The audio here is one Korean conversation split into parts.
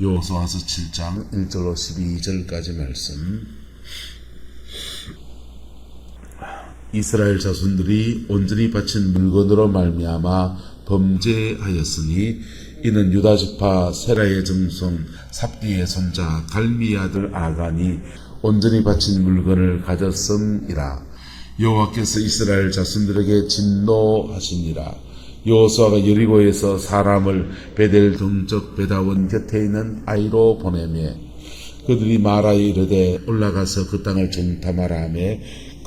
여호수아서 7장 1절로 12절까지 말씀. 이스라엘 자손들이 온전히 바친 물건으로 말미암아 범죄하였으니 이는 유다 지파 세라의 증손 삽디의 손자 갈미의 아들 아간이 온전히 바친 물건을 가졌음이라. 여호와께서 이스라엘 자손들에게 진노하시니라. 여호수아가 여리고에서 사람을 베델 동쪽 베다원 곁에 있는 아이로 보내매 그들이 말하여 이르되 올라가서 그 땅을 정탐하라 하며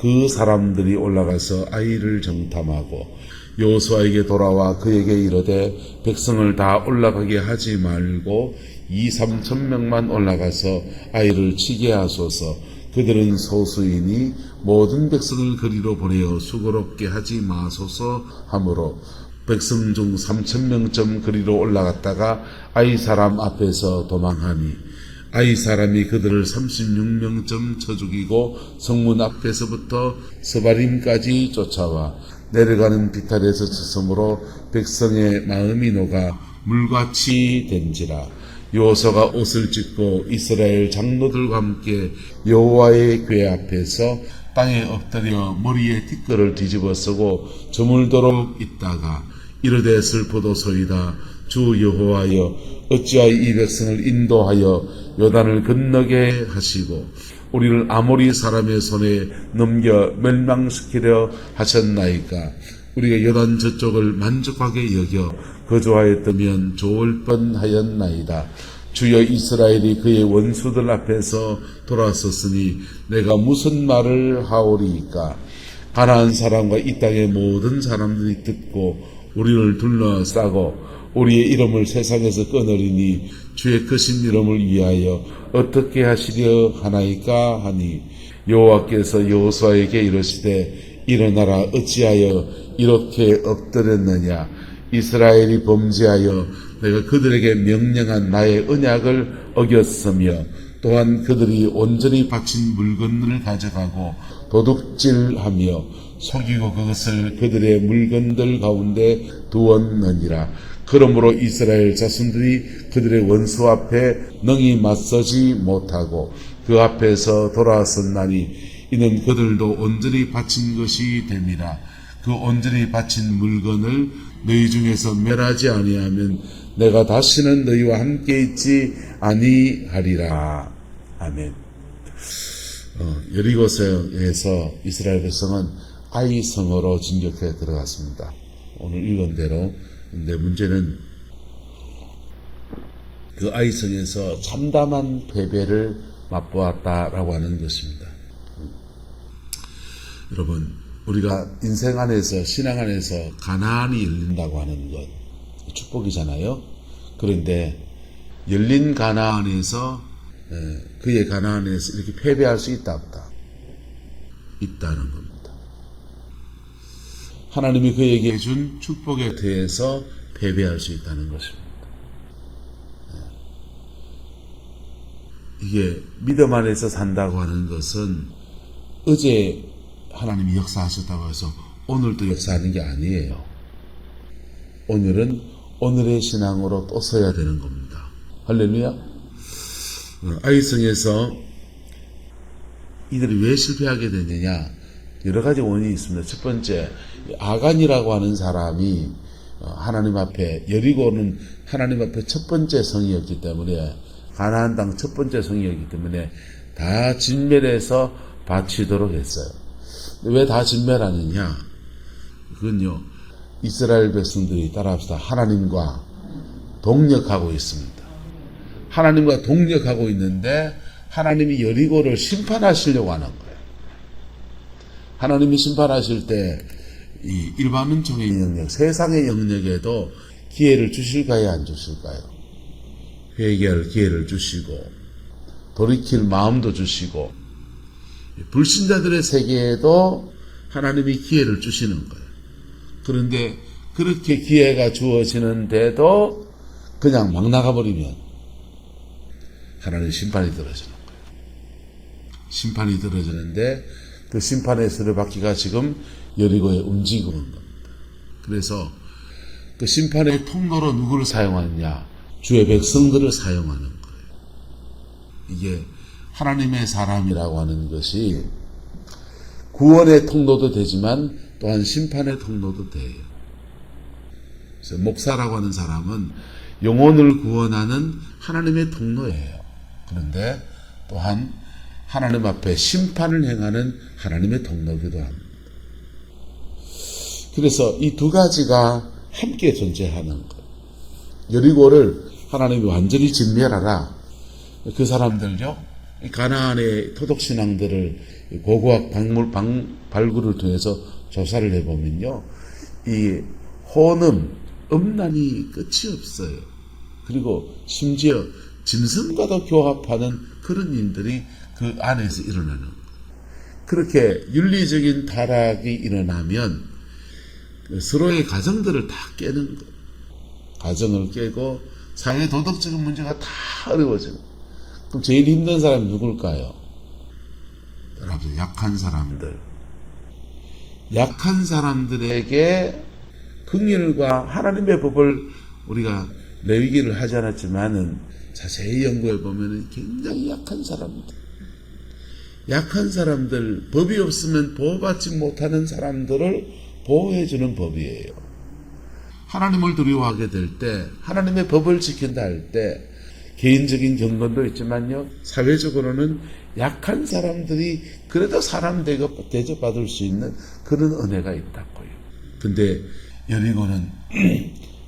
그 사람들이 올라가서 아이를 정탐하고 여호수아에게 돌아와 그에게 이르되 백성을 다 올라가게 하지 말고 2-3천 명만 올라가서 아이를 치게 하소서. 그들은 소수이니 모든 백성을 그리로 보내어 수고롭게 하지 마소서 하므로 백성 중 3,000명쯤 그리로 올라갔다가 아이 사람 앞에서 도망하니 아이 사람이 그들을 36명쯤 쳐 죽이고 성문 앞에서부터 스바림까지 쫓아와 내려가는 비탈에서 쳤으므로 백성의 마음이 녹아 물같이 된지라. 여호수아가 옷을 찢고 이스라엘 장로들과 함께 여호와의 궤 앞에서 땅에 엎드려 머리에 티끌을 뒤집어 쓰고 저물도록 있다가 이르되 슬프도소이다. 주 여호와여 어찌하여 이 백성을 인도하여 요단을 건너게 하시고 우리를 아모리 사람의 손에 넘겨 멸망시키려 하셨나이까. 우리가 요단 저쪽을 만족하게 여겨 거주하였다면 좋을 뻔하였나이다. 주여 이스라엘이 그의 원수들 앞에서 돌아섰으니 내가 무슨 말을 하오리이까. 가나안 사람과 이 땅의 모든 사람들이 듣고 우리를 둘러싸고 우리의 이름을 세상에서 끊으리니 주의 크신 이름을 위하여 어떻게 하시려 하나이까 하니 여호와께서 여호수아에게 이르시되 일어나라. 어찌하여 이렇게 엎드렸느냐. 이스라엘이 범죄하여 내가 그들에게 명령한 나의 언약을 어겼으며 또한 그들이 온전히 바친 물건을 가져가고 도둑질하며 속이고 그것을 그들의 물건들 가운데 두었느니라. 그러므로 이스라엘 자손들이 그들의 원수 앞에 능히 맞서지 못하고 그 앞에서 돌아섰나니 이는 그들도 온전히 바친 것이 됨이라. 그 온전히 바친 물건을 너희 중에서 멸하지 아니하면 내가 다시는 너희와 함께 있지 아니하리라. 아멘. 여리고성에서 이스라엘 백성은 아이 성으로 진격해 들어갔습니다. 오늘 읽은 대로. 근데 문제는 그 아이 성에서 참담한 패배를 맛보았다라고 하는 것입니다. 여러분, 우리가 인생 안에서 신앙 안에서 가나안이 열린다고 하는 것 축복이잖아요. 그런데 열린 가나안에서 그의 가나안에서 이렇게 패배할 수 있다 없다? 있다는 겁니다. 하나님이 그에게 준 축복에 대해서 패배할 수 있다는 것입니다. 이게 믿음 안에서 산다고 하는 것은 어제 하나님이 역사하셨다고 해서 오늘도 역사하는 게 아니에요. 오늘은 오늘의 신앙으로 또 서야 되는 겁니다. 할렐루야. 아이성에서 이들이 왜 실패하게 되느냐, 여러 가지 원인이 있습니다. 첫 번째, 아간이라고 하는 사람이 하나님 앞에, 여리고는 하나님 앞에 첫 번째 성이었기 때문에, 가나안 땅 첫 번째 성이었기 때문에 다 진멸해서 바치도록 했어요. 왜 다 진멸하느냐? 그건요, 이스라엘 백성들이 따라합시다. 하나님과 동력하고 있습니다. 하나님과 동력하고 있는데 하나님이 여리고를 심판하시려고 하는 거예요. 하나님이 심판하실 때 이 일반론적인 영역, 세상의 영역에도 기회를 주실까요, 안 주실까요? 회개할 기회를 주시고 돌이킬 마음도 주시고 불신자들의 세계에도 하나님이 기회를 주시는 거예요. 그런데 그렇게 기회가 주어지는데도 그냥 막 나가버리면 하나님 심판이 들어지는 거예요. 심판이 들어지는데 그 심판의 수를 받기가 지금 여리고에 움직이고 있는 겁니다. 그래서 그 심판의 통로로 누구를 사용하느냐? 주의 백성들을 사용하는 거예요. 이게 하나님의 사람이라고 하는 것이 구원의 통로도 되지만 또한 심판의 통로도 돼요. 그래서 목사라고 하는 사람은 영혼을 구원하는 하나님의 통로예요. 그런데 또한 하나님 앞에 심판을 행하는 하나님의 통로기도 합니다. 그래서 이 두 가지가 함께 존재하는 것. 여리고를 하나님이 완전히 진멸하라. 그 사람들요, 가나안의 토독신앙들을 고고학 발굴을 통해서 조사를 해보면요, 이 혼음, 음란이 끝이 없어요. 그리고 심지어 짐승과도 교합하는 그런 일들이 그 안에서 일어나는 거예요. 그렇게 윤리적인 타락이 일어나면 서로의 가정들을 다 깨는 거예요. 가정을 깨고 사회 도덕적인 문제가 다 어려워지고. 그럼 제일 힘든 사람이 누굴까요? 여러분, 약한 사람들. 약한 사람들에게 긍휼과 하나님의 법을 우리가 레위기를 하지 않았지만은 자세히 연구해 보면은 굉장히 약한 사람들, 법이 없으면 보호받지 못하는 사람들을 보호해주는 법이에요. 하나님을 두려워하게 될 때, 하나님의 법을 지킨다 할 때, 개인적인 경건도 있지만요, 사회적으로는 약한 사람들이 그래도 사람 대접받을 수 있는 그런 은혜가 있다고요. 근데 여리고는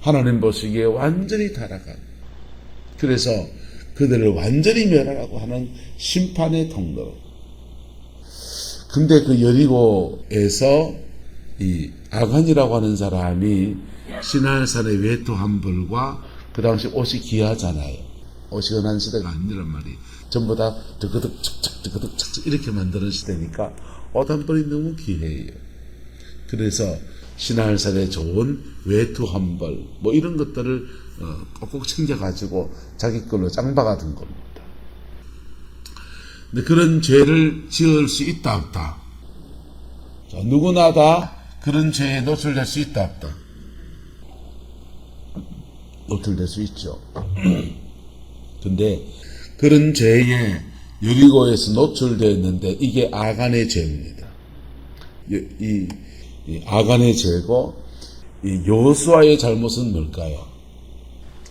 하나님 보시기에 완전히 타락한, 그래서 그들을 완전히 멸하라고 하는 심판의 통로. 근데 그 여리고에서 이 아간이라고 하는 사람이 시날산의 외투 한 벌과 그 당시 옷이 귀하잖아요. 옷이 흔한 시대가 아니란 말이에요. 전부 다 드그득 착착 이렇게 만드는 시대니까 옷 한 벌이 너무 귀해요. 그래서 시날산의 좋은 외투 한 벌, 뭐 이런 것들을 꼭꼭 챙겨가지고 자기 걸로 짱박아 둔 겁니다. 근데 그런 죄를 지을 수 있다 없다? 자, 누구나 다 그런 죄에 노출될 수 있다 없다? 노출될 수 있죠. 근데 그런 죄에 여리고에서 노출되어 있는데 이게 아간의 죄입니다. 이 아간의 죄고, 이 여호수아의 잘못은 뭘까요?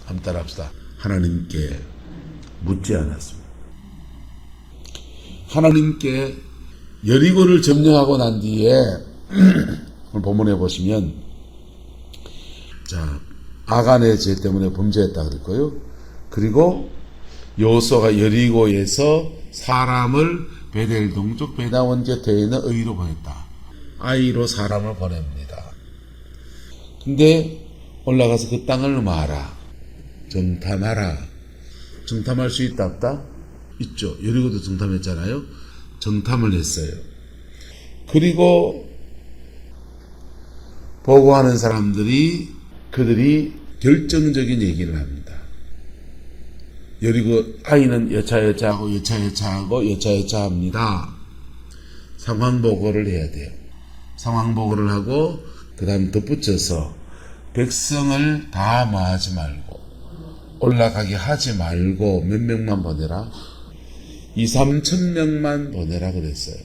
한번 따라합시다. 하나님께 묻지 않았습니다. 하나님께 여리고를 점령하고 난 뒤에 오늘 본문에 보시면, 자, 아간의 죄 때문에 범죄했다 그랬고요. 그리고 여호수아가 여리고에서 사람을 베델 동쪽 베다원 곁에 있는 의로 보냈다. 아이로 사람을 보냅니다. 근데 올라가서 그 땅을 마라. 정탐하라. 정탐할 수 있다 없다? 있죠. 여리고도 정탐했잖아요. 정탐을 했어요. 그리고 보고하는 사람들이 그들이 결정적인 얘기를 합니다. 여리고 아이는 여차하고 여차합니다. 상황 보고를 해야 돼요. 상황 보고를 하고 그 다음 덧붙여서 백성을 다 모하지 말고 올라가게 하지 말고 몇 명만 보내라? 2-3천 명만 보내라 그랬어요.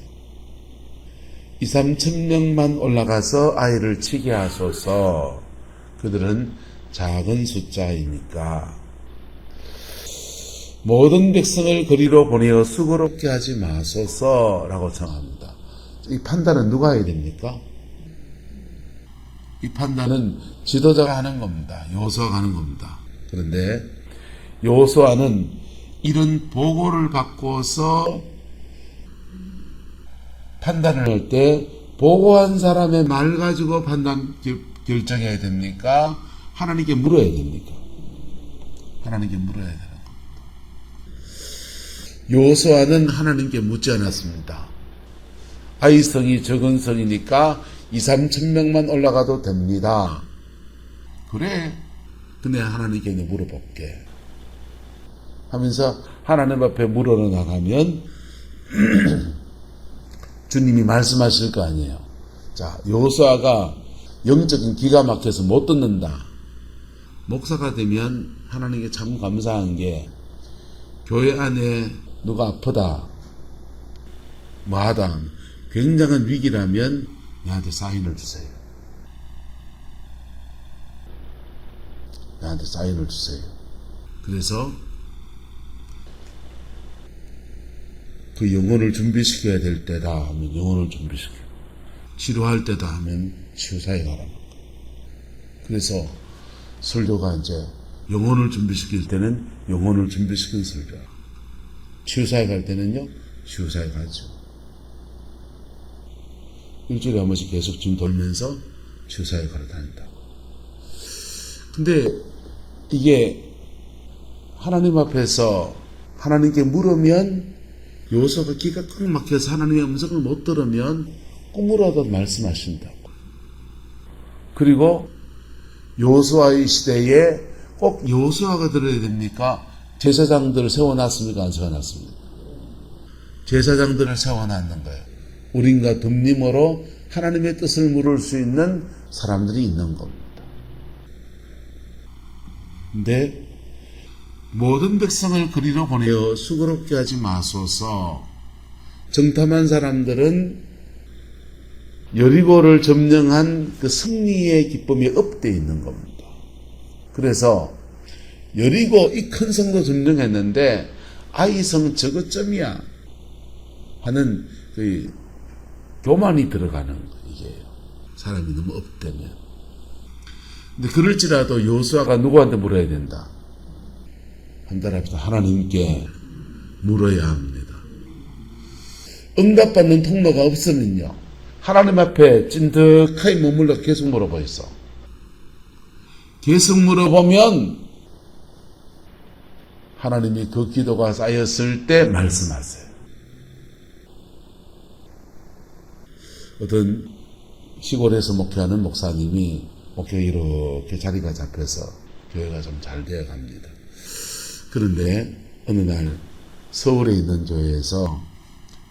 2-3천 명만 올라가서 아이를 치게 하소서. 그들은 작은 숫자이니까. 모든 백성을 거리로 보내어 수고롭게 하지 마소서라고 정합니다. 이 판단은 누가 해야 됩니까? 이 판단은 지도자가 하는 겁니다. 여호수아가 하는 겁니다. 그런데 여호수아는 이런 보고를 받고서 판단을 할 때 보고한 사람의 말 가지고 판단 결정해야 됩니까? 하나님께 물어야 됩니까? 하나님께 물어야 되는 겁니다. 여호수아는 하나님께 묻지 않았습니다. 아이성이 적은 성이니까 2-3천 명만 올라가도 됩니다. 그래, 근데 하나님께 물어볼게 하면서 하나님 앞에 물어 나가면 주님이 말씀하실 거 아니에요. 자, 여호수아가 영적인 기가 막혀서 못 듣는다. 목사가 되면 하나님께 참 감사한 게 교회 안에 누가 아프다, 뭐하다, 굉장한 위기라면 나한테 사인을 주세요. 나한테 사인을 주세요. 그래서 그 영혼을 준비시켜야 될 때다 하면 영혼을 준비시켜. 치료할 때다 하면 치유사에 가라는 거예요. 그래서 설교가 이제 영혼을 준비시킬 때는 영혼을 준비시킨 설교. 치유사에 갈 때는요, 치유사에 가죠. 일주일에 한 번씩 계속 지금 돌면서 치유사에 가러 다닌다고. 근데 이게 하나님 앞에서 하나님께 물으면 요소가 기가 꽉 막혀서 하나님의 음성을 못 들으면 꿈으로도 말씀하신다고. 그리고 요수아의 시대에 꼭 요수아가 들어야 됩니까? 제사장들을 세워놨습니까? 안 세워놨습니까? 제사장들을 세워놨는 거예요. 우린과 덤님으로 하나님의 뜻을 물을 수 있는 사람들이 있는 겁니다. 근데 모든 백성을 그리로 보내어 수고롭게 하지 마소서. 정탐한 사람들은 여리고를 점령한 그 승리의 기쁨이 업되어 있는 겁니다. 그래서 여리고 이 큰 성도 점령했는데 아이성 저것점이야 하는 그 교만이 들어가는 이게요. 사람이 너무 업되면. 근데 그럴지라도 요수아가 누구한테 물어야 된다? 한 달 앞에서 하나님께 물어야 합니다. 응답받는 통로가 없으면요, 하나님 앞에 찐득하게 머물러 계속 물어보겠어. 계속 물어보면 하나님이 그 기도가 쌓였을 때 말씀하세요. 어떤 시골에서 목회하는 목사님이 목회 이렇게 자리가 잡혀서 교회가 좀 잘 되어 갑니다. 그런데 어느 날 서울에 있는 교회에서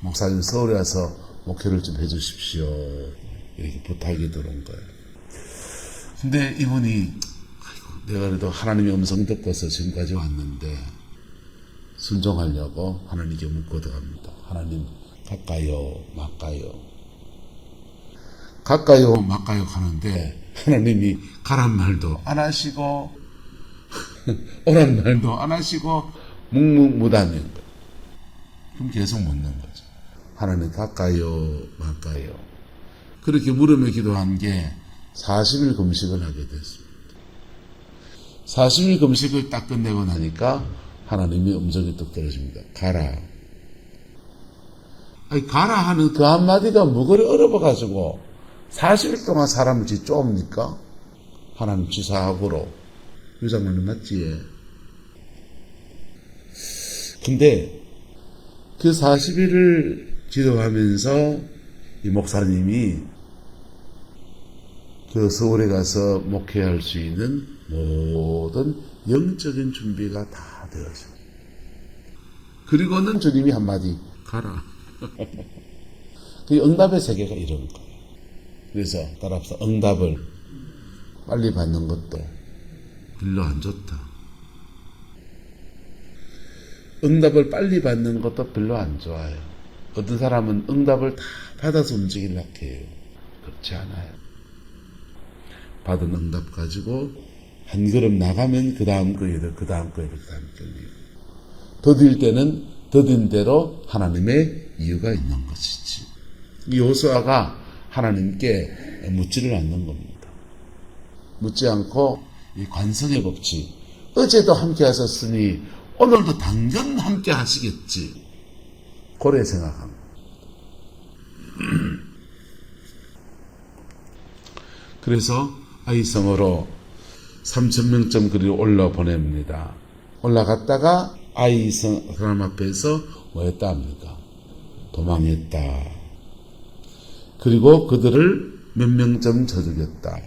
목사님 서울에 와서 목회를 좀 해주십시오, 이렇게 부탁이 들어온 거예요. 근데 이분이 내가 그래도 하나님의 음성 듣고서 지금까지 왔는데 순종하려고 하나님께 묻고 들어갑니다. 하나님 갈까요 말까요? 갈까요 말까요 하는데 하나님이 가란 말도 안 하시고 오란 말도 안 하시고 묵묵무단인 거예요. 그럼 계속 묻는 거죠. 하나님 갈까요 말까요? 그렇게 물으며 기도한 게 40일 금식을 하게 됐습니다. 40일 금식을 딱 끝내고 나니까 하나님의 음성이 뚝 떨어집니다. 가라. 아니, 가라 하는 그 한마디가 뭐그리 어려워가지고 40일 동안 사람을 쫓습니까? 하나님 지사하고로. 유장만은 맞지? 근데 그 40일을 기도하면서 이 목사님이 그 서울에 가서 목회할 수 있는 모든 영적인 준비가 다 되었습니다. 그리고는 주님이 한마디, 가라. 그 응답의 세계가 이런 거예요. 그래서 따라서 응답을 빨리 받는 것도 별로 안 좋다. 응답을 빨리 받는 것도 별로 안 좋아요. 어떤 사람은 응답을 다 받아서 움직이려고 해요. 그렇지 않아요. 받은 응답 가지고 한 걸음 나가면 그 다음 거 이래, 그 다음 거 이래, 그 다음 거 이래. 더딜 때는 더딘 대로 하나님의 이유가 있는 것이지. 이 요수아가 하나님께 묻지를 않는 겁니다. 묻지 않고 이 관성의 법칙, 어제도 함께 하셨으니 오늘도 당연 함께 하시겠지, 그래 생각합니다. 그래서 아이성으로 3,000명쯤 그리 올라 보냅니다. 올라갔다가 아이성 사람 앞에서 뭐 했다 합니까? 도망했다. 그리고 그들을 몇 명쯤 쳐 죽였다.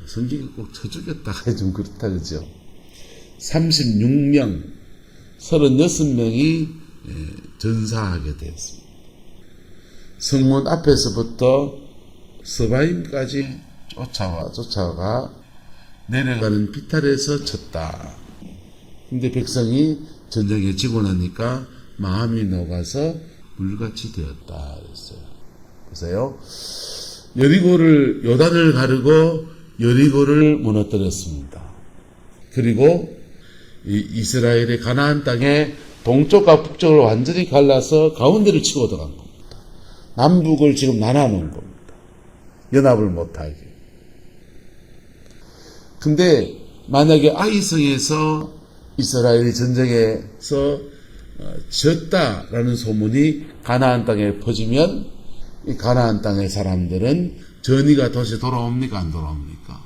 성경이 꼭 쳐 죽였다 하기 좀 그렇다, 그죠? 36명, 36명이 전사하게 되었습니다. 성문 앞에서부터 서바임까지 쫓아가 내려가는 비탈에서 쳤다. 근데 백성이 전쟁에 지고 나니까 마음이 녹아서 물같이 되었다 그랬어요. 보세요. 요단을 가르고 여리고를 무너뜨렸습니다. 그리고 이스라엘의 가나안 땅에 동쪽과 북쪽을 완전히 갈라서 가운데를 치고 들어간 겁니다. 남북을 지금 나눠놓은 겁니다. 연합을 못하게. 근데 만약에 아이성에서 이스라엘이 전쟁에서 졌다라는 소문이 가나안 땅에 퍼지면 이 가나안 땅의 사람들은 전의가 다시 돌아옵니까? 안 돌아옵니까?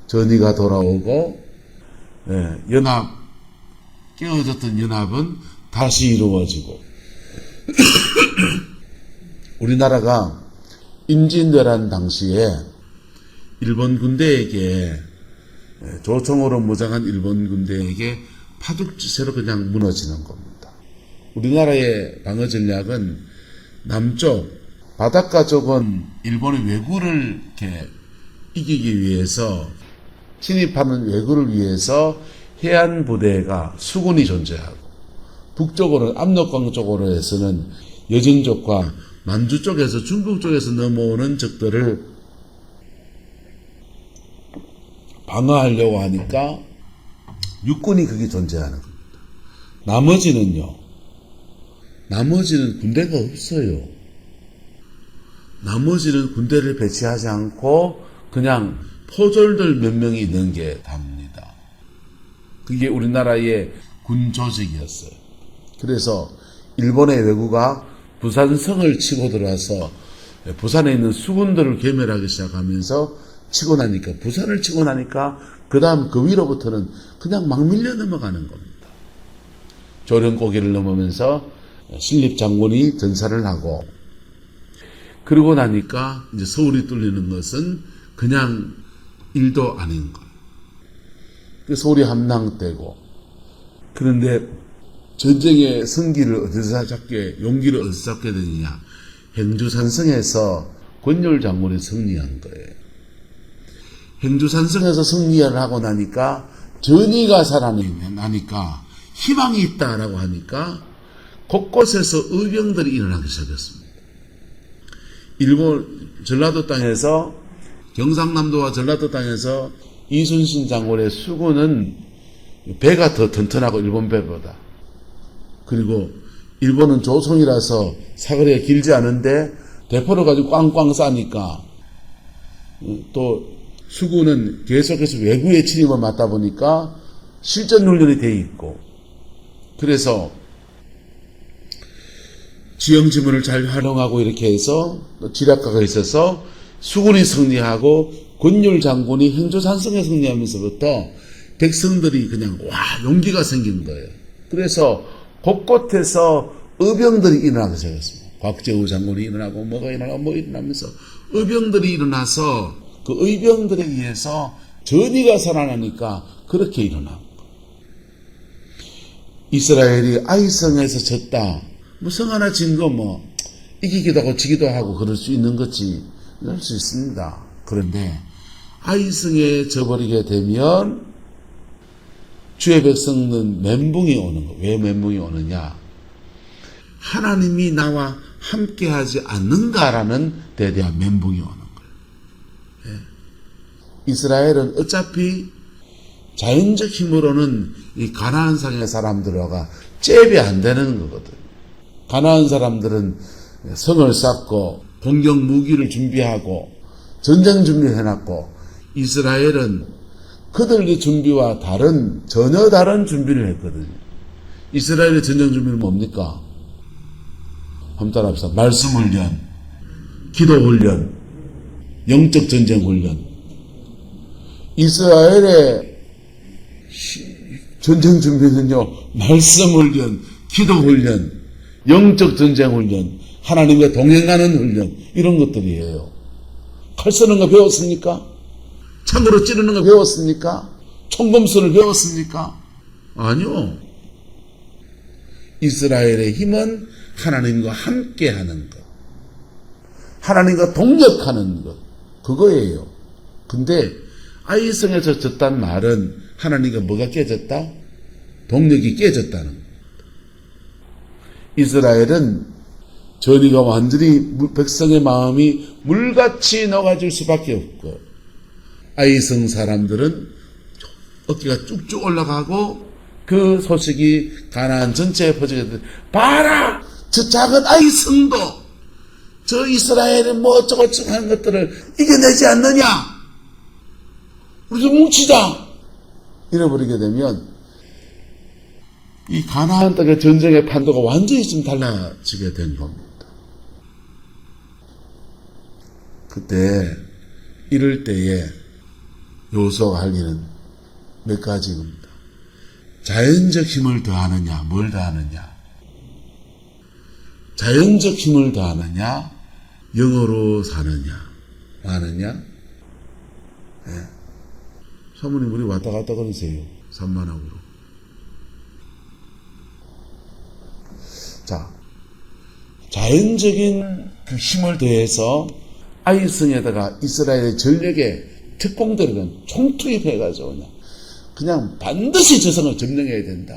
전의가 돌아오고 깨어졌던 연합은 다시 이루어지고 우리나라가 임진왜란 당시에 일본 군대에게 조총으로 무장한 일본 군대에게 파죽지세로 그냥 무너지는 겁니다. 우리나라의 방어 전략은 남쪽 바닷가 쪽은 일본의 왜구를 이렇게 이기기 위해서 침입하는 왜구를 위해서 해안 부대가 수군이 존재하고 북쪽으로 압록강 쪽으로 해서는 여진족과 만주 쪽에서 중국 쪽에서 넘어오는 적들을 방어하려고 하니까 육군이 그게 존재하는 겁니다. 나머지는 군대가 없어요. 나머지는 군대를 배치하지 않고 그냥 포졸들 몇 명이 있는 게 답니다. 그게 우리나라의 군 조직이었어요. 그래서 일본의 왜구가 부산성을 치고 들어와서 부산에 있는 수군들을 괴멸하기 시작하면서 부산을 치고 나니까 그 다음 그 위로부터는 그냥 막 밀려 넘어가는 겁니다. 조령고개를 넘으면서 신립장군이 전사를 하고 그러고 나니까 이제 서울이 뚫리는 것은 그냥 일도 아닌 거예요. 그 서울이 함랑되고 그런데 전쟁의 용기를 어디서 잡게 되느냐. 행주산성에서 권율 장군이 승리한 거예요. 행주산성에서 승리를 하고 나니까 전의가 살아나니까 희망이 있다라고 하니까 곳곳에서 의병들이 일어나기 시작했습니다. 일본 전라도 땅에서 경상남도와 전라도 땅에서 이순신 장군의 수군은 배가 더 튼튼하고 일본 배보다. 그리고 일본은 조선이라서 사거리가 길지 않은데 대포를 가지고 꽝꽝 싸니까 또 수군은 계속해서 외구의 침입을 맞다 보니까 실전 훈련이 돼 있고 그래서 지형지문을 잘 활용하고 이렇게 해서 지략가가 있어서 수군이 승리하고 권율 장군이 행주산성에 승리하면서부터 백성들이 그냥 용기가 생긴 거예요. 그래서 곳곳에서 의병들이 일어나기 시작했습니다. 곽재우 장군이 일어나고 뭐가 일어나면서 의병들이 일어나서 그 의병들에 의해서 전의가 살아나니까 그렇게 일어난 거예요. 이스라엘이 아이성에서 졌다. 성 하나 진 거 이기기도 하고 지기도 하고 그럴 수 있는 거지. 이럴 수 있습니다. 그런데 아이성에 져버리게 되면 주의 백성은 멘붕이 오는 거예요. 왜 멘붕이 오느냐? 하나님이 나와 함께하지 않는가라는 데에 대한 멘붕이 오는 거예요. 이스라엘은 어차피 자연적 힘으로는 이 가나안 상의 사람들과 잽이 안 되는 거거든. 가나안 사람들은 성을 쌓고 공격 무기를 준비하고 전쟁 준비를 해놨고 이스라엘은 그들의 준비와 전혀 다른 준비를 했거든요. 이스라엘의 전쟁 준비는 뭡니까? 한번 따라합시다. 말씀 훈련, 기도 훈련, 영적 전쟁 훈련. 이스라엘의 전쟁 준비는요, 말씀 훈련, 기도 훈련, 영적 전쟁 훈련, 하나님과 동행하는 훈련, 이런 것들이에요. 칼 쓰는 거 배웠습니까? 창으로 찌르는 거 배웠습니까? 총검술을 배웠습니까? 아니요. 이스라엘의 힘은 하나님과 함께 하는 것. 하나님과 동력하는 것. 그거예요. 근데 아이성에서 졌단 말은 하나님과 뭐가 깨졌다? 동력이 깨졌다는 겁니다. 이스라엘은 전이가 완전히 백성의 마음이 물같이 녹아질 수밖에 없고, 아이성 사람들은 어깨가 쭉쭉 올라가고 그 소식이 가나안 전체에 퍼지게 돼. 봐라! 저 작은 아이성도 저 이스라엘의 뭐 어쩌고저쩌고 하는 것들을 이겨내지 않느냐? 우리 좀 뭉치자! 이래버리게 되면 이 가나안 땅의 전쟁의 판도가 완전히 좀 달라지게 된 겁니다. 그때 이럴 때에 여호수아가 할 일은 몇 가지입니다. 자연적 힘을 더하느냐, 뭘 더하느냐? 자연적 힘을 더하느냐, 영어로 사느냐, 마느냐? 네. 사모님 우리 왔다 갔다 그러세요. 산만하고로. 자, 자연적인 그 힘을 더해서 아이성에다가 이스라엘의 전력의 특공대를 총투입해가지고 그냥 반드시 저성을 점령해야 된다.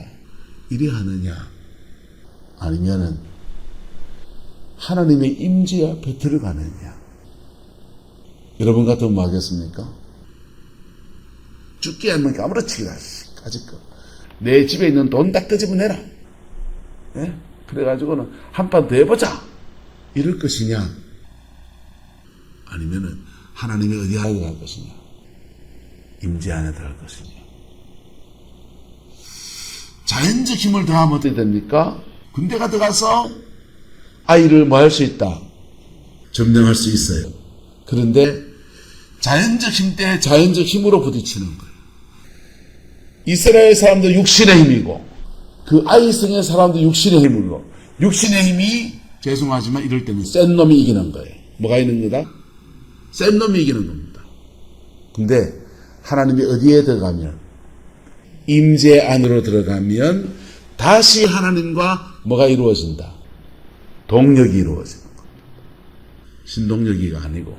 이래 하느냐? 아니면은 하나님의 임재 앞에 들어가느냐? 여러분 같으면 뭐 하겠습니까? 죽기 않는 아무렇지기라 가질 거. 내 집에 있는 돈 딱 끄집어내라. 네? 그래가지고는 한 판 더 해보자. 이럴 것이냐? 아니면은 하나님이 어디 안에 들어갈 것이냐? 임재 안에 들어갈 것이냐? 자연적 힘을 더하면 어떻게 됩니까? 군대가 들어가서 아이를 뭐 할 수 있다? 점령할 수 있어요. 그런데 자연적 힘 때 자연적 힘으로 부딪히는 거예요. 이스라엘 사람도 육신의 힘이고 그 아이성의 사람도 육신의 힘으로, 육신의 힘이 죄송하지만 이럴 때는 센 놈이 이기는 거예요. 뭐가 있는 거다? 센 놈이 이기는 겁니다. 근데 하나님이 어디에 들어가면, 임재 안으로 들어가면 다시 하나님과 뭐가 이루어진다? 동력이 이루어지는 겁니다. 신동력이가 아니고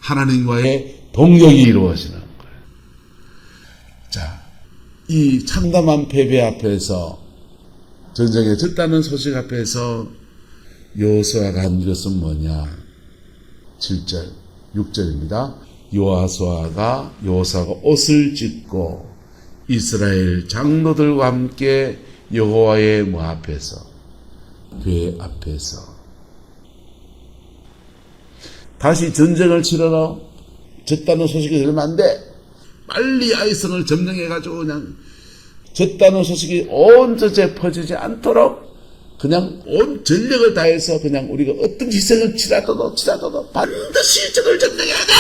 하나님과의 동력이 이루어지는 거예요. 자, 이 참담한 패배 앞에서, 전쟁에 졌다는 소식 앞에서 여호수아가 한 것은 뭐냐? 7절, 6절입니다. 여호수아가 옷을 찢고 이스라엘 장로들과 함께 여호와의 뭐 앞에서, 궤 앞에서 다시 전쟁을 치러러 졌다는 소식이 들으면 안 돼. 빨리 아이성을 점령해가지고 그냥 졌다는 소식이 온 저에 퍼지지 않도록 그냥 온 전력을 다해서 그냥 우리가 어떤 희생을 치라더도 반드시 저걸 점령해야 돼.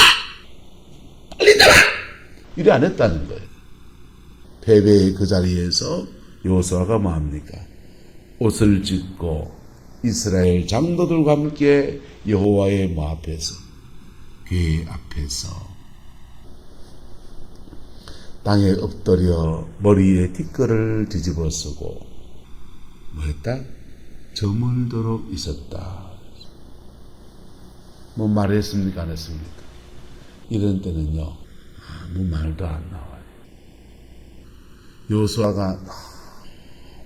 빨리 나와. 이래 안 했다는 거예요. 패배의 그 자리에서 여호수아가 뭐합니까? 옷을 찢고 이스라엘 장로들과 함께 여호와의 뭐 앞에서, 궤 앞에서 땅에 엎드려 머리에 티끌을 뒤집어 쓰고 뭐 했다? 저물도록 있었다. 뭐 말했습니까? 안 했습니까? 이런 때는요, 아무 말도 안 나와요. 여호수아가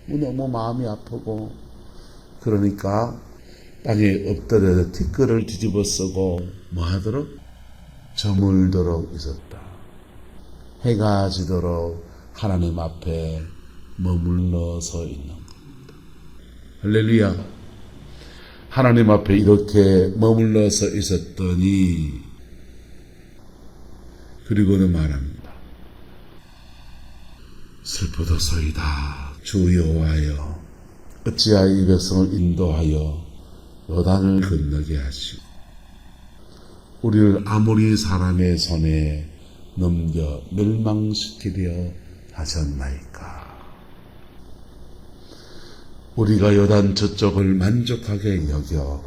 너무 마음이 아프고 그러니까 땅에 엎드려 티끌을 뒤집어 쓰고 뭐 하도록? 저물도록 있었다. 해가 지도록 하나님 앞에 머물러 서 있는 겁니다. 할렐루야. 하나님 앞에 이렇게 머물러 서 있었더니 그리고는 말합니다. 슬프도소이다. 주 여호와여, 어찌하여 이 백성을 인도하여 요단을 건너게 하시고 우리를 아모리 사람의 손에 넘겨 멸망시키려 하셨나이까. 우리가 요단 저쪽을 만족하게 여겨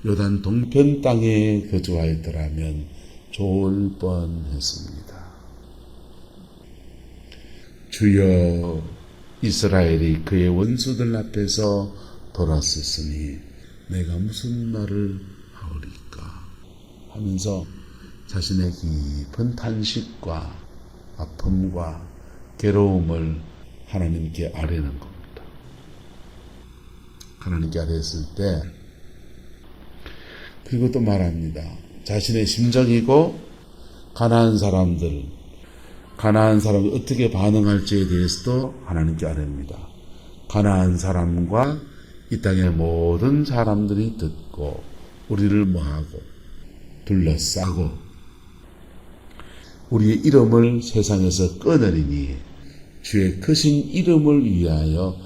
요단 동편 땅에 거주하였더라면 좋을 뻔했습니다. 주여, 이스라엘이 그의 원수들 앞에서 돌았었으니 내가 무슨 말을 하오리까 하면서 자신의 깊은 탄식과 아픔과 괴로움을 하나님께 아뢰는 겁니다. 하나님께 아뢰었을 때, 그리고 또 말합니다. 자신의 심정이고 가난한 사람들 어떻게 반응할지에 대해서도 하나님께 아뢰입니다. 가난한 사람과 이 땅의 모든 사람들이 듣고 우리를 뭐하고 둘러싸고 우리의 이름을 세상에서 끊으리니 주의 크신 이름을 위하여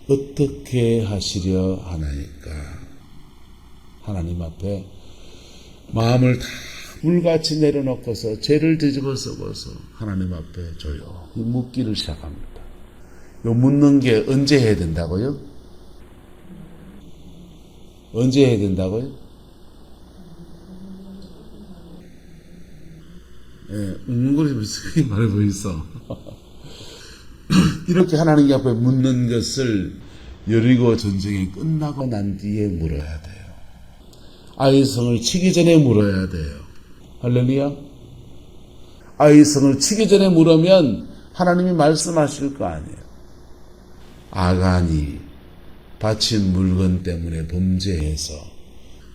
어떻게 하시려 하나이까. 하나님 앞에 마음을 다 물같이 내려놓고서 죄를 뒤집어 쓰고서 하나님 앞에 조용히 묻기를 시작합니다. 요 묻는 게 언제 해야 된다고요? 언제 해야 된다고요? 웅글거리면서 말해 보이소. 이렇게 하나님 앞에 묻는 것을 여리고 전쟁이 끝나고 난 뒤에 물어야 돼요. 아이성을 치기 전에 물어야 돼요. 할렐루야. 아이성을 치기 전에 물으면 하나님이 말씀하실 거 아니에요. 아간이 바친 물건 때문에 범죄해서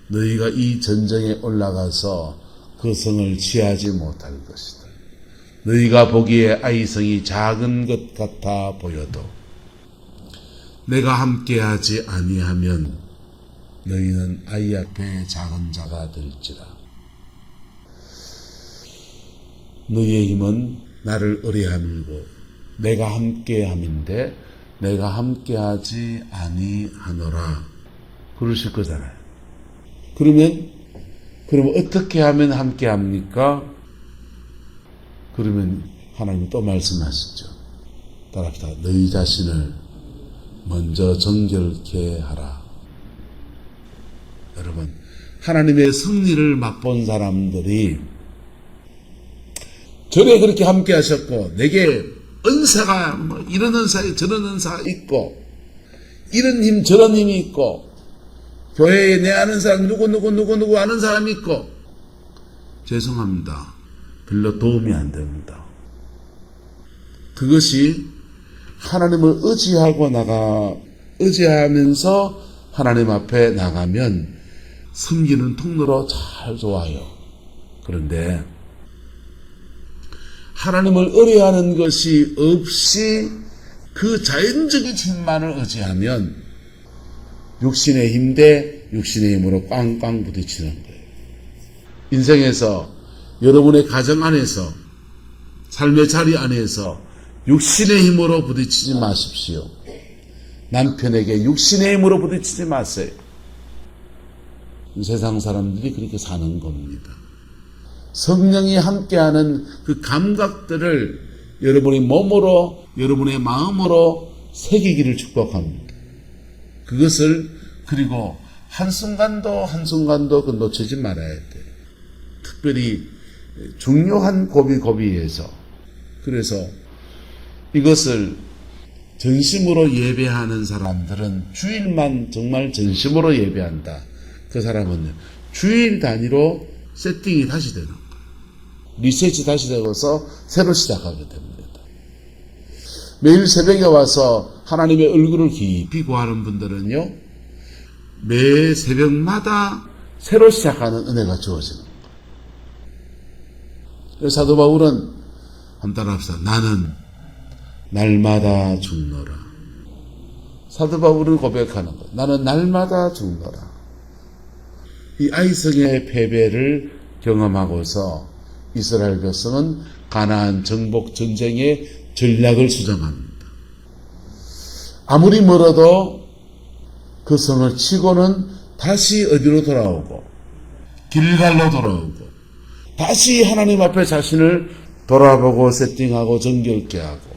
너희가 이 전쟁에 올라가서 그 성을 취하지 못할 것이다. 너희가 보기에 아이성이 작은 것 같아 보여도 내가 함께하지 아니하면 너희는 아이 앞에 작은 자가 될지라. 너희의 힘은 나를 의뢰함이고 내가 함께함인데 내가 함께하지 아니하노라. 그러실 거잖아요. 그럼 어떻게 하면 함께합니까? 그러면 하나님이 또 말씀하시죠. 따라합시다. 너희 자신을 먼저 정결케 하라. 여러분, 하나님의 승리를 맛본 사람들이 전에 그렇게 함께 하셨고 내게 은사가 이런 은사 저런 은사가 있고 이런 힘 저런 힘이 있고 교회에 내 아는 사람 누구 아는 사람이 있고 죄송합니다. 별로 도움이 안 됩니다. 그것이 하나님을 의지하면서 하나님 앞에 나가면 섬기는 통로로 잘 좋아요. 그런데 하나님을 의뢰하는 것이 없이 그 자연적인 힘만을 의지하면 육신의 힘 대 육신의 힘으로 꽝꽝 부딪히는 거예요. 인생에서 여러분의 가정 안에서 삶의 자리 안에서 육신의 힘으로 부딪히지 마십시오. 남편에게 육신의 힘으로 부딪히지 마세요. 세상 사람들이 그렇게 사는 겁니다. 성령이 함께하는 그 감각들을 여러분이 몸으로 여러분의 마음으로 새기기를 축복합니다. 그것을 그리고 한순간도 그 놓치지 말아야 돼요. 특별히 중요한 고비에서. 그래서 이것을 전심으로 예배하는 사람들은 주일만 정말 전심으로 예배한다. 그 사람은 주일 단위로 세팅이 다시 되는 거예요. 리셋이 다시 되어서 새로 시작하게 됩니다. 매일 새벽에 와서 하나님의 얼굴을 깊이 구하는 분들은요, 매 새벽마다 새로 시작하는 은혜가 주어지는 거예요. 그래서 사도 바울은 한번 따라합시다. 나는 날마다 죽노라. 사도 바울은 고백하는 거예요. 나는 날마다 죽노라. 이 아이성의 패배를 경험하고서 이스라엘 백성은 가나안 정복 전쟁의 전략을 수정합니다. 아무리 멀어도 그 성을 치고는 다시 어디로 돌아오고 길갈로 돌아오고 다시 하나님 앞에 자신을 돌아보고 세팅하고 정결케 하고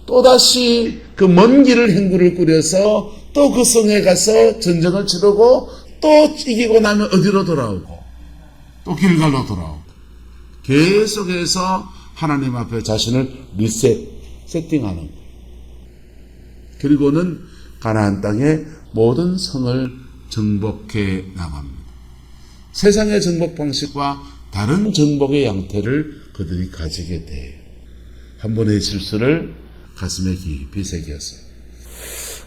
또다시 그 먼 길을 행구를 꾸려서 또 그 성에 가서 전쟁을 치르고 또 이기고 나면 어디로 돌아오고 또 길갈로 돌아오고 계속해서 하나님 앞에 자신을 세팅하는 거예요. 그리고는 가나안 땅의 모든 성을 정복해 나갑니다. 세상의 정복 방식과 다른 정복의 양태를 그들이 가지게 돼요. 한 번의 실수를 가슴에 깊이 새겼어요.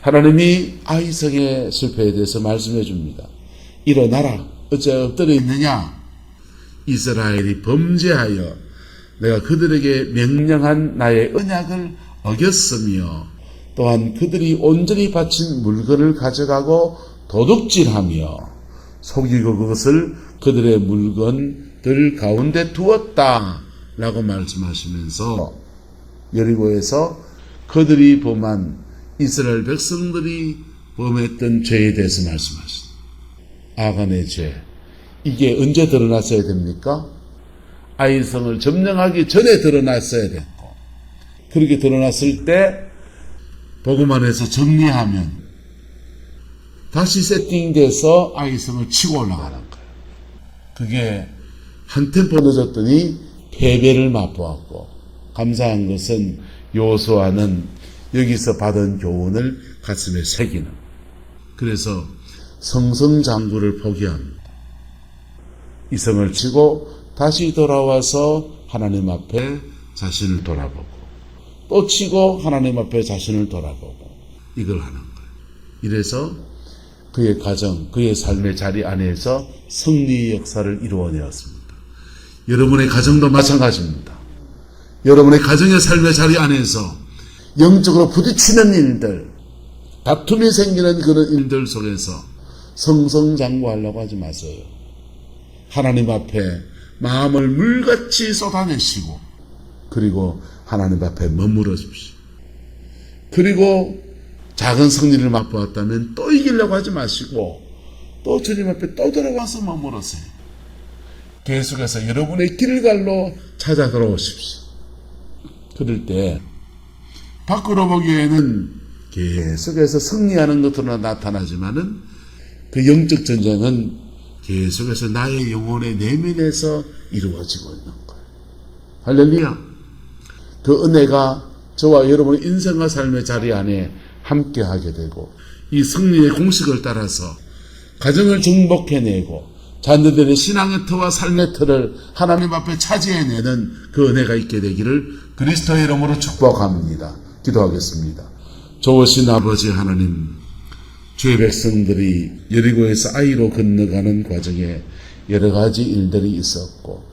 하나님이 아이성의 실패에 대해서 말씀해 줍니다. 일어나라. 어째 엎드려 있느냐? 이스라엘이 범죄하여 내가 그들에게 명령한 나의 언약을 어겼으며 또한 그들이 온전히 바친 물건을 가져가고 도둑질하며 속이고 그것을 그들의 물건들 가운데 두었다 라고 말씀하시면서 여리고에서 그들이 범한 이스라엘 백성들이 범했던 죄에 대해서 말씀하십니다. 아간의 죄. 이게 언제 드러났어야 됩니까? 아이성을 점령하기 전에 드러났어야 됐고, 그렇게 드러났을 때 복음 안에서 정리하면 다시 세팅돼서 아이성을 치고 올라가는 거예요. 그게 한 템포 늦었더니 패배를 맛보았고, 감사한 것은 요수아는 여기서 받은 교훈을 가슴에 새기는. 그래서 성성장구를 포기합니다. 이성을 치고 다시 돌아와서 하나님 앞에 자신을 돌아보고 또 치고 하나님 앞에 자신을 돌아보고 이걸 하는 거예요. 이래서 그의 가정, 그의 삶의 자리 안에서 승리의 역사를 이루어내었습니다. 여러분의 가정도 마찬가지입니다. 여러분의 가정의 삶의 자리 안에서 영적으로 부딪히는 일들, 다툼이 생기는 그런 일들 속에서 성성장구하려고 하지 마세요. 하나님 앞에 마음을 물같이 쏟아내시고 그리고 하나님 앞에 머무르십시오. 그리고 작은 승리를 맛보았다면 또 이기려고 하지 마시고 또 주님 앞에 또 들어가서 머무르세요. 계속해서 여러분의 길갈로 찾아 들어오십시오. 그럴 때 밖으로 보기에는 계속해서 승리하는 것으로 나타나지만은 그 영적 전쟁은 계속해서 나의 영혼의 내면에서 이루어지고 있는 거예요. 할렐루야. 그 은혜가 저와 여러분의 인생과 삶의 자리 안에 함께하게 되고 이 승리의 공식을 따라서 가정을 정복해내고 자녀들의 신앙의 터와 삶의 터를 하나님 앞에 차지해내는 그 은혜가 있게 되기를 그리스도의 이름으로 축복합니다. 기도하겠습니다. 좋으신 아버지 하나님, 주의 백성들이 여리고에서 아이로 건너가는 과정에 여러 가지 일들이 있었고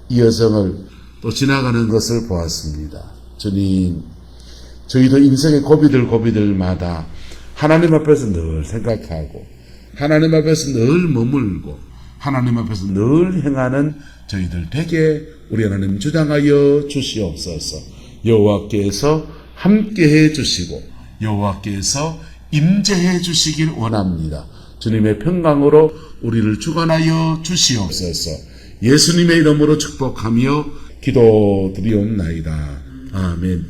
이 여정을 또 지나가는 것을 보았습니다. 주님, 저희도 인생의 고비들마다 하나님 앞에서 늘 생각하고 하나님 앞에서 늘 머물고 하나님 앞에서 늘 행하는 저희들 되게 우리 하나님 주장하여 주시옵소서. 여호와께서 함께해 주시고 여호와께서 임재해 주시길 원합니다. 주님의 평강으로 우리를 주관하여 주시옵소서. 예수님의 이름으로 축복하며 기도드리옵나이다. 아멘.